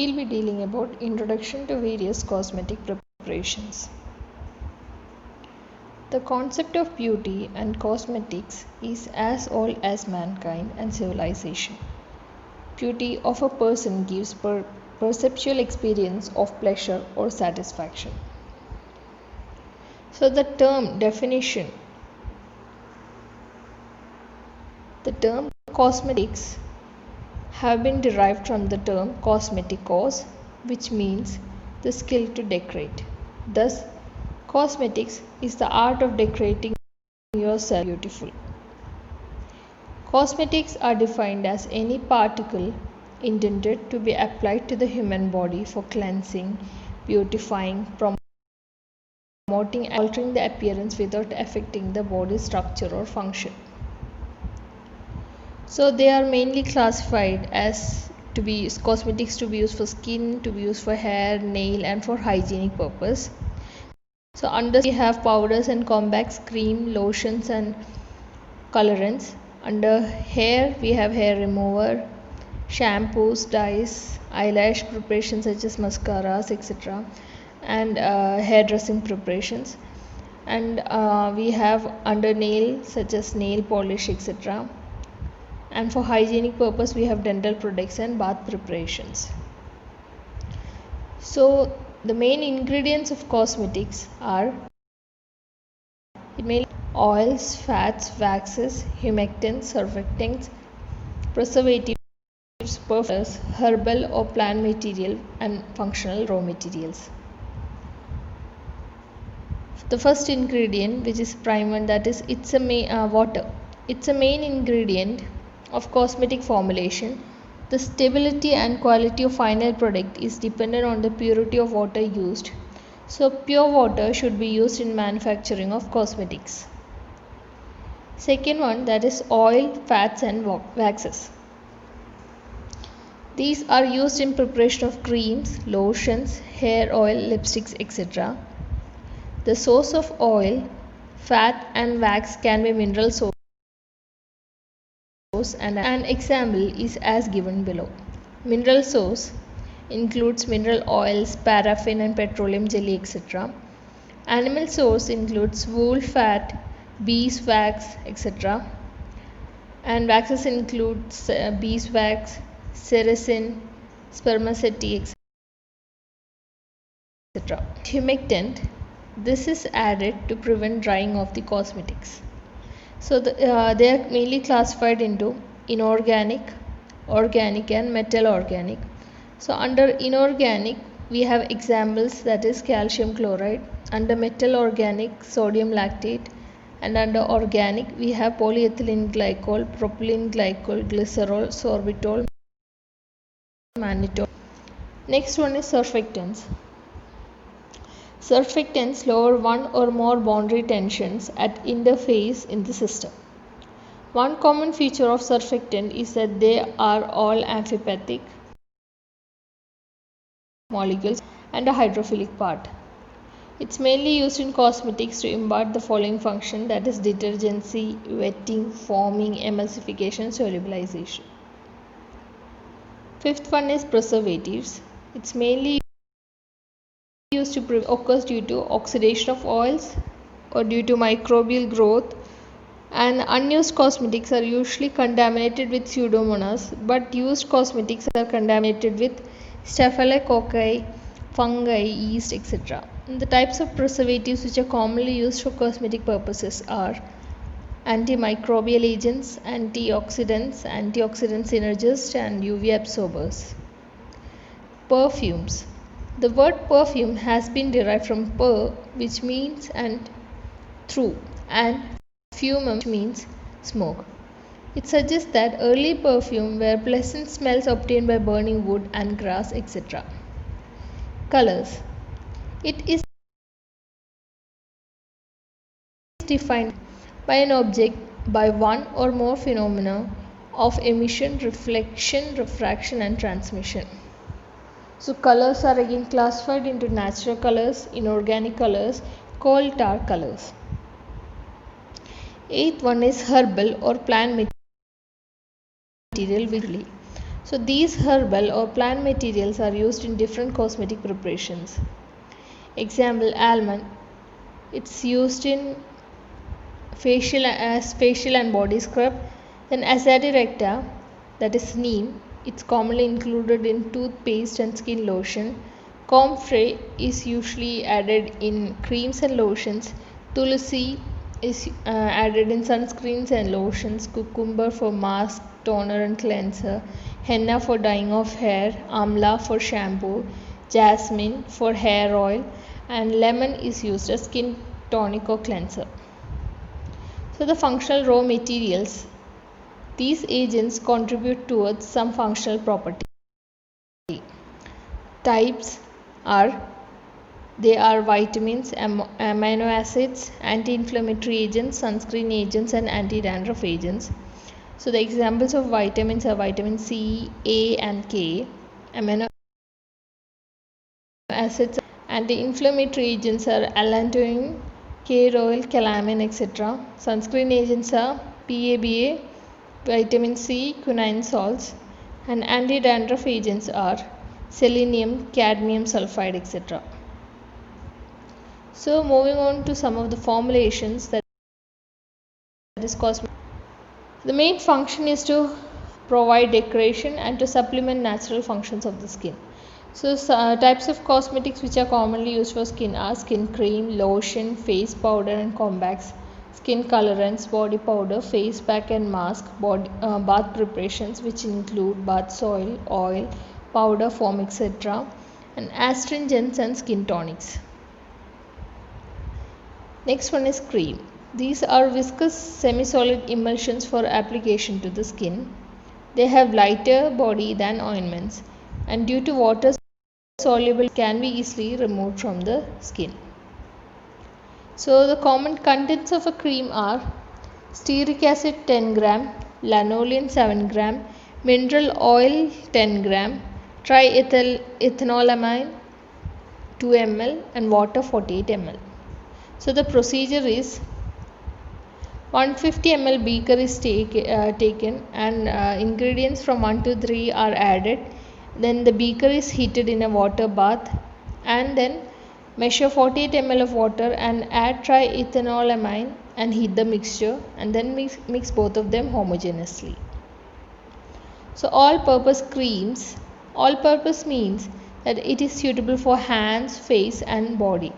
we'll be dealing about introduction to various cosmetic preparations. The concept of beauty and cosmetics is as old as mankind and civilization. Beauty of a person gives perceptual experience of pleasure or satisfaction. So the term cosmetics have been derived from the term cosmetikos, which means the skill to decorate. Thus, cosmetics is the art of decorating yourself beautiful. Cosmetics are defined as any particle intended to be applied to the human body for cleansing, beautifying, promoting, and altering the appearance without affecting the body's structure or function. So they are mainly classified as cosmetics to be used for skin, to be used for hair, nail, and for hygienic purpose. So under we have powders and compacts, cream, lotions, and colorants. Under hair we have hair remover, shampoos, dyes, eyelash preparations such as mascaras, etc., and hairdressing preparations. And we have under nail such as nail polish, etc. And for hygienic purpose we have dental products and bath preparations. So the main ingredients of cosmetics are oils, fats, waxes, humectants, surfactants, preservatives, perfumes, herbal or plant material, and functional raw materials. The first ingredient, which is primer, that is water. It's a main ingredient of cosmetic formulation. The stability and quality of final product is dependent on the purity of water used. So pure water should be used in manufacturing of cosmetics. Second one, that is oil, fats, and waxes. These are used in preparation of creams, lotions, hair oil, lipsticks, etc. The source of oil, fat, and wax can be mineral source, and an example is as given below. Mineral source includes mineral oils, paraffin, and petroleum jelly, etc. Animal source includes wool, fat, beeswax, etc. And waxes include beeswax, sericin, spermaceti, etc. Humectant. This is added to prevent drying of the cosmetics. So they are mainly classified into inorganic, organic, and metal organic. So under inorganic we have examples, that is calcium chloride. Under metal organic, sodium lactate. And under organic we have polyethylene glycol, propylene glycol, glycerol, sorbitol, mannitol. Next one is surfactants. Surfactants lower one or more boundary tensions at interface in the system. One common feature of surfactant is that they are all amphipathic molecules and a hydrophilic part. It's mainly used in cosmetics to impart the following function, that is detergency, wetting, foaming, emulsification, solubilization. Fifth one is preservatives. It's mainly used to occurs due to oxidation of oils or due to microbial growth, and unused cosmetics are usually contaminated with pseudomonas, but used cosmetics are contaminated with staphylococci, fungi, yeast, etc. The types of preservatives which are commonly used for cosmetic purposes are antimicrobial agents, antioxidants, antioxidant synergists, and UV absorbers. Perfumes. The word perfume has been derived from per, which means and through, and fumum, which means smoke. It suggests that early perfume were pleasant smells obtained by burning wood and grass, etc. Colors. It is defined by an object by one or more phenomena of emission, reflection, refraction, and transmission. So colors are again classified into natural colors, inorganic colors, coal tar colors. Eighth one is herbal or plant material. So these herbal or plant materials are used in different cosmetic preparations. Example, almond. It's used in facial and body scrub. Then azadirachta, that is neem. It's commonly included in toothpaste and skin lotion. Comfrey is usually added in creams and lotions. Tulsi is added in sunscreens and lotions. Cucumber for mask, toner and cleanser. Henna for dyeing of hair. Amla for shampoo. Jasmine for hair oil. And lemon is used as skin tonic or cleanser. So the functional raw materials. These agents contribute towards some functional property. Types are they are vitamins, amino acids, anti-inflammatory agents, sunscreen agents and anti-dandruff agents. So the examples of vitamins are vitamin C, A and K. Amino acids, anti-inflammatory agents are allantoin, K oil, calamine, etc. Sunscreen agents are PABA, vitamin C, quinine salts, and anti-dandruff agents are selenium, cadmium sulfide, etc. So moving on to some of the formulations, that is cosmetic. The main function is to provide decoration and to supplement natural functions of the skin. So types of cosmetics which are commonly used for skin are skin cream, lotion, face powder and compacts, skin colorants, body powder, face pack and mask, bath preparations which include bath soil, oil, powder, foam, etc. and astringents and skin tonics. Next one is cream. These are viscous semi-solid emulsions for application to the skin. They have lighter body than ointments and due to water soluble can be easily removed from the skin. So the common contents of a cream are stearic acid 10 gram, lanolin 7 gram, mineral oil 10 gram, triethanolamine 2 ml and water 48 ml. So the procedure is 150 ml beaker is taken and ingredients from 1 to 3 are added. Then the beaker is heated in a water bath and then measure 48 ml of water and add triethanolamine and heat the mixture and then mix both of them homogeneously. So all-purpose creams, all-purpose means that it is suitable for hands, face and body.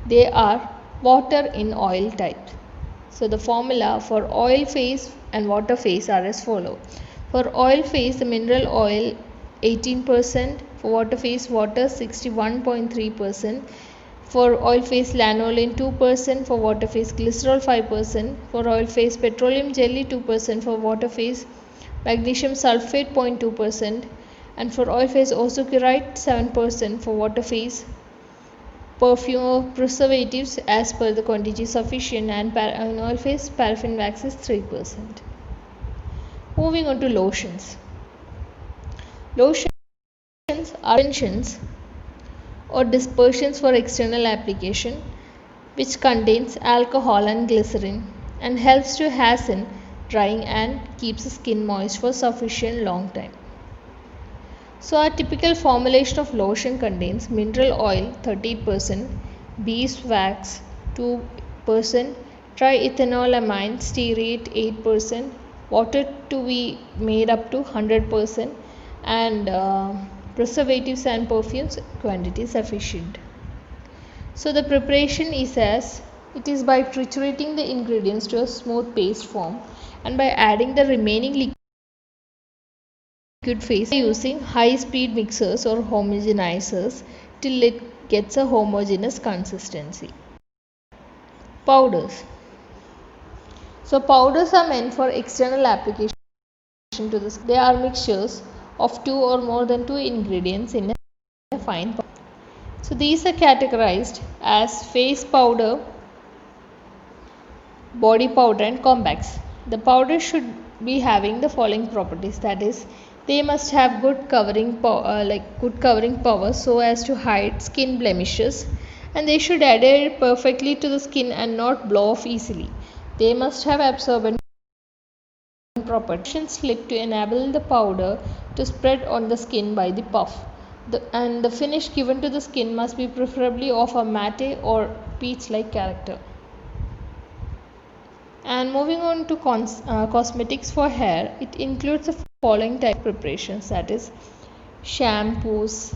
They are water in oil type. So the formula for oil phase and water phase are as follow. For oil phase, the mineral oil 18%, for water phase water 61.3%, for oil phase lanolin 2%, for water phase glycerol 5%, for oil phase petroleum jelly 2%, for water phase magnesium sulfate 0.2%, and for oil phase oxocurate 7%, for water phase perfume or preservatives as per the quantity sufficient, and in oil phase paraffin wax is 3%. Moving on to lotions. Lotions are suspensions or dispersions for external application which contains alcohol and glycerin and helps to hasten drying and keeps the skin moist for sufficient long time. So a typical formulation of lotion contains mineral oil 30%, beeswax 2%, triethanolamine stearate 8%, water to be made up to 100%, and preservatives and perfumes quantity sufficient. So the preparation is as it is by triturating the ingredients to a smooth paste form and by adding the remaining liquid phase using high speed mixers or homogenizers till it gets a homogeneous consistency. Powders. So powders are meant for external application to the skin. They are mixtures of two or more than two ingredients in a fine powder. So these are categorized as face powder, body powder and compacts. The powder should be having the following properties, that is they must have good covering power so as to hide skin blemishes, and they should adhere perfectly to the skin and not blow off easily. They must have absorbent property. Slip to enable the powder to spread on the skin by the puff. And the finish given to the skin must be preferably of a matte or peach-like character. And moving on to cosmetics for hair, it includes the following type of preparations, that is shampoos,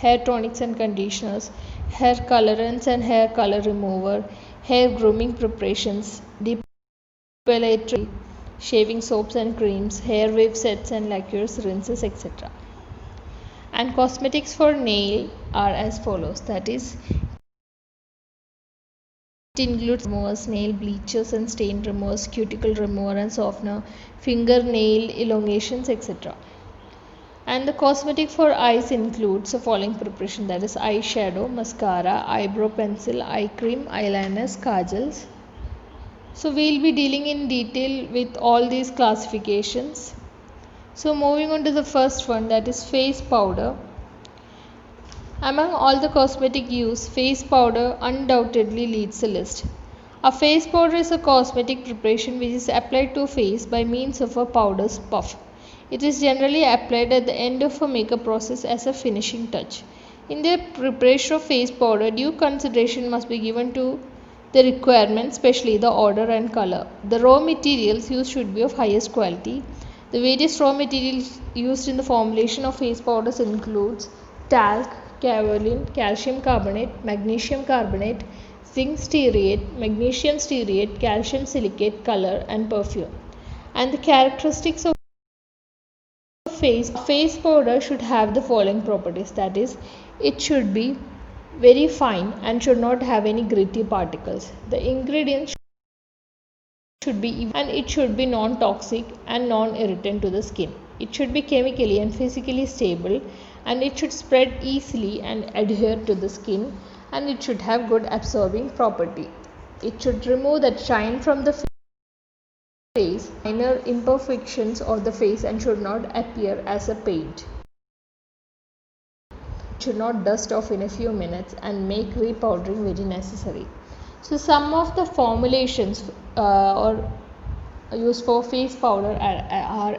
hair tonics and conditioners, hair colorants and hair color remover, hair grooming preparations, depilatory, shaving soaps and creams, hair wave sets and lacquers, rinses, etc. And cosmetics for nail are as follows, that is it includes removers, nail bleachers and stain removers, cuticle remover and softener, fingernail elongations, etc. And the cosmetic for eyes includes the following preparation, that is eyeshadow, mascara, eyebrow pencil, eye cream, eyeliners, kajals. So we will be dealing in detail with all these classifications. So moving on to the first one, that is face powder. Among all the cosmetic use, face powder undoubtedly leads the list. A face powder is a cosmetic preparation which is applied to face by means of a powder puff. It is generally applied at the end of a makeup process as a finishing touch. In the preparation of face powder, due consideration must be given to the requirements, especially the order and color. The raw materials used should be of highest quality. The various raw materials used in the formulation of face powders includes talc, kaolin, calcium carbonate, magnesium carbonate, zinc stearate, magnesium stearate, calcium silicate, color and perfume. And the characteristics of face powder should have the following properties, that is it should be very fine and should not have any gritty particles. The ingredients should be even, and it should be non-toxic and non-irritant to the skin. It should be chemically and physically stable, and it should spread easily and adhere to the skin, and it should have good absorbing property. It should remove that shine from the face, minor imperfections of the face, and should not appear as a paint. It should not dust off in a few minutes and make repowdering very necessary. So some of the formulations or used for face powder are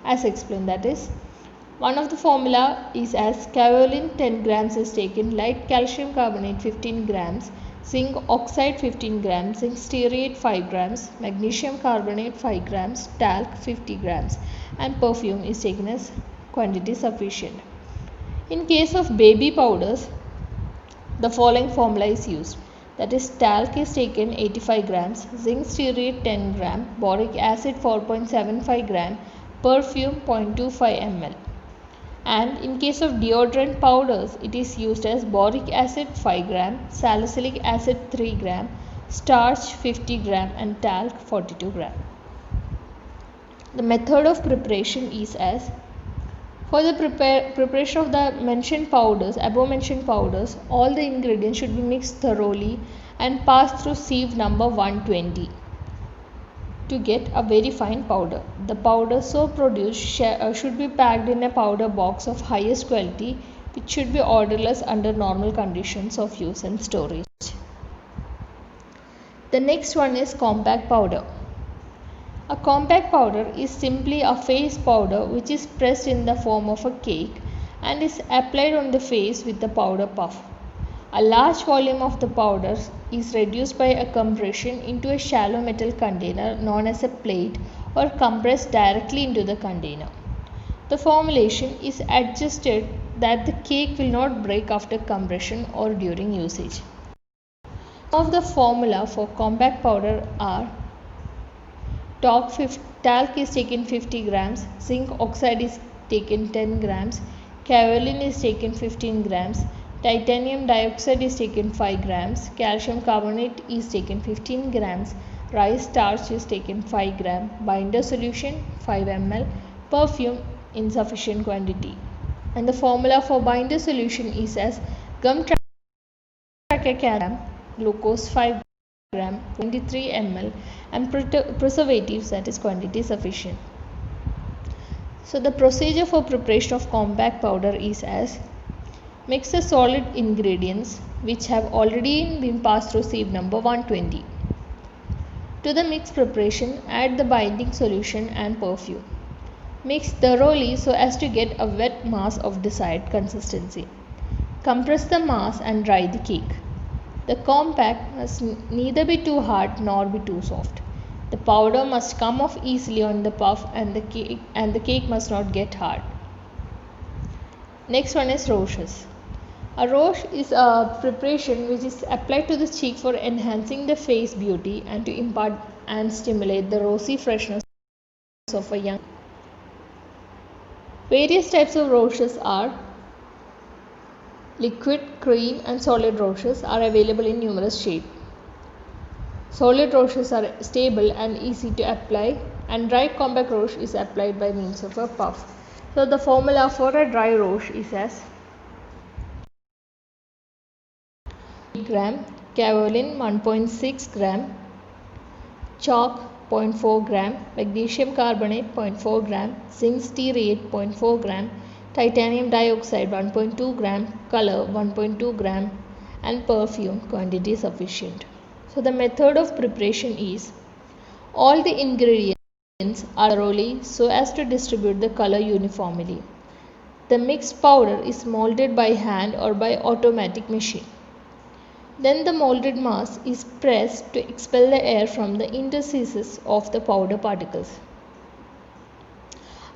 as explained, that is one of the formula is as kaolin 10 grams is taken, light calcium carbonate 15 grams, zinc oxide 15 grams, zinc stearate 5 grams, magnesium carbonate 5 grams, talc 50 grams, and perfume is taken as quantity sufficient. In case of baby powders, the following formula is used, that is talc is taken 85 grams, zinc stearate 10 gram, boric acid 4.75 gram, perfume 0.25 ml. And in case of deodorant powders, it is used as boric acid 5 gram, salicylic acid 3 gram, starch 50 gram, and talc 42 gram. The method of preparation is as for the preparation of the above mentioned powders, all the ingredients should be mixed thoroughly and passed through sieve number 120 to get a very fine powder. The powder so produced should be packed in a powder box of highest quality, which should be odorless under normal conditions of use and storage. The next one is compact powder. A compact powder is simply a face powder which is pressed in the form of a cake and is applied on the face with the powder puff. A large volume of the powder is reduced by a compression into a shallow metal container known as a plate or compressed directly into the container. The formulation is adjusted that the cake will not break after compression or during usage. Some of the formula for compact powder are talc is taken 50 grams, zinc oxide is taken 10 grams, kaolin is taken 15 grams, titanium dioxide is taken 5 grams, calcium carbonate is taken 15 grams, rice starch is taken 5 gram, binder solution 5 ml, perfume in sufficient quantity. And the formula for binder solution is as gum tractacam, glucose 5 gram, 23 ml, and preservatives, that is quantity sufficient. So the procedure for preparation of compact powder is as mix the solid ingredients which have already been passed through sieve number 120. To the mix preparation, add the binding solution and perfume. Mix thoroughly so as to get a wet mass of desired consistency. Compress the mass and dry the cake. The compact must neither be too hard nor be too soft. The powder must come off easily on the puff and the cake must not get hard. Next one is roches. A roche is a preparation which is applied to the cheek for enhancing the face beauty and to impart and stimulate the rosy freshness of a young. Various types of roches are liquid, cream and solid roches are available in numerous shades. Solid roches are stable and easy to apply, and dry compact roche is applied by means of a puff. So the formula for a dry roche is as gram, kaolin 1.6 gram, chalk 0.4 gram, magnesium carbonate 0.4 gram, zinc stearate 0.4 gram, titanium dioxide 1.2 gram, color 1.2 gram, and perfume quantity sufficient. So the method of preparation is all the ingredients are thoroughly so as to distribute the color uniformly. The mixed powder is molded by hand or by automatic machine. Then the molded mass is pressed to expel the air from the interstices of the powder particles.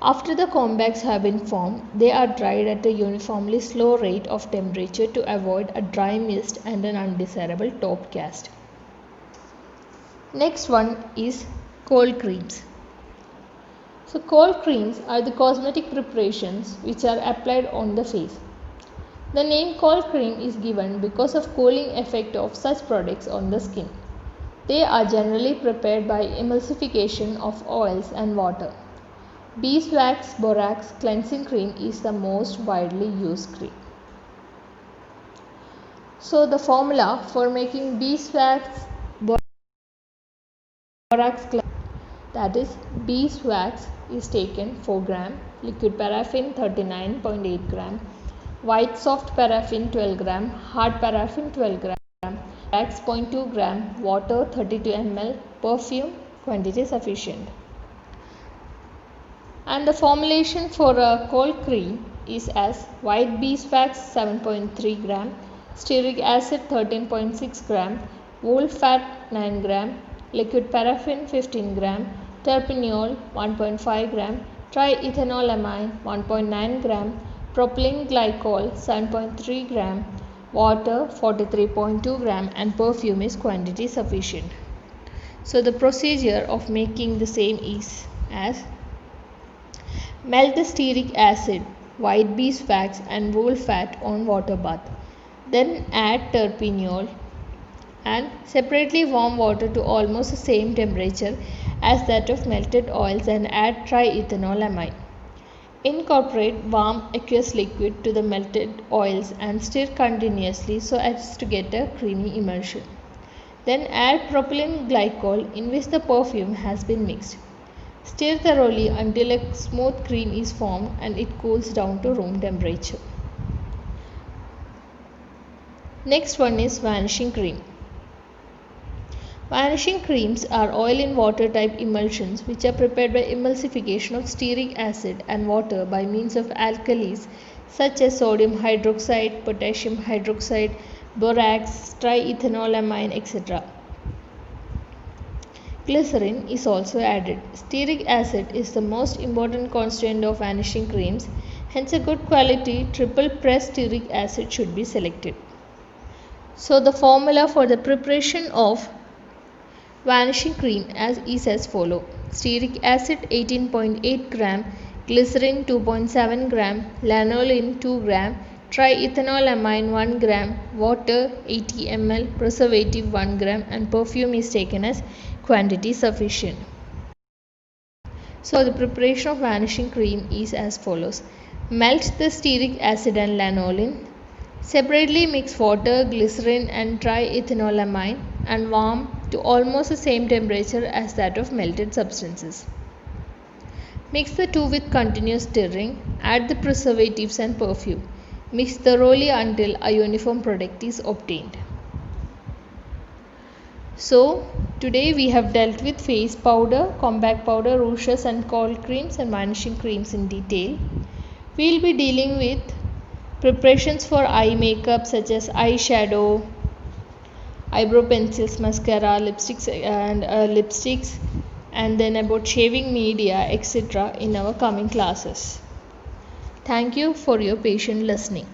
After the compacts have been formed, they are dried at a uniformly slow rate of temperature to avoid a dry mist and an undesirable top cast. Next one is cold creams. So cold creams are the cosmetic preparations which are applied on the face. The name cold cream is given because of cooling effect of such products on the skin. They are generally prepared by emulsification of oils and water. Beeswax borax cleansing cream is the most widely used cream. So the formula for making beeswax borax that is beeswax is taken 4 gram, liquid paraffin 39.8 gram, white soft paraffin 12 gram, hard paraffin 12 gram, wax 0.2 gram, water 32 ml, perfume quantity sufficient. And the formulation for a cold cream is as white beeswax 7.3 gram, stearic acid 13.6 gram, wool fat 9 gram, liquid paraffin 15 gram, terpineol 1.5 gram, triethanolamine 1.9 gram, propylene glycol 7.3 gram, water 43.2 gram, and perfume is quantity sufficient. So the procedure of making the same is as melt the stearic acid, white beeswax and wool fat on water bath. Then add terpineol and separately warm water to almost the same temperature as that of melted oils and add triethanolamine. Incorporate warm aqueous liquid to the melted oils and stir continuously so as to get a creamy emulsion. Then add propylene glycol in which the perfume has been mixed. Stir thoroughly until a smooth cream is formed and it cools down to room temperature. Next one is vanishing cream. Vanishing creams are oil in water type emulsions which are prepared by emulsification of stearic acid and water by means of alkalis such as sodium hydroxide, potassium hydroxide, borax, triethanolamine, etc. Glycerin is also added. Stearic acid is the most important constituent of vanishing creams, hence a good quality triple pressed stearic acid should be selected. So the formula for the preparation of vanishing cream is as follows: stearic acid 18.8 gram, glycerin 2.7 gram, lanolin 2 gram, triethanolamine 1 gram, water 80 ml, preservative 1 gram, and perfume is taken as quantity sufficient. So the preparation of vanishing cream is as follows: melt the stearic acid and lanolin, separately mix water, glycerin and triethanolamine and warm to almost the same temperature as that of melted substances. Mix the two with continuous stirring, add the preservatives and perfume. Mix thoroughly until a uniform product is obtained. So today we have dealt with face powder, compact powder, rouges and cold creams and vanishing creams in detail. We will be dealing with preparations for eye makeup such as eyeshadow, eyebrow pencils, mascara, lipsticks and then about shaving media, etc. in our coming classes. Thank you for your patient listening.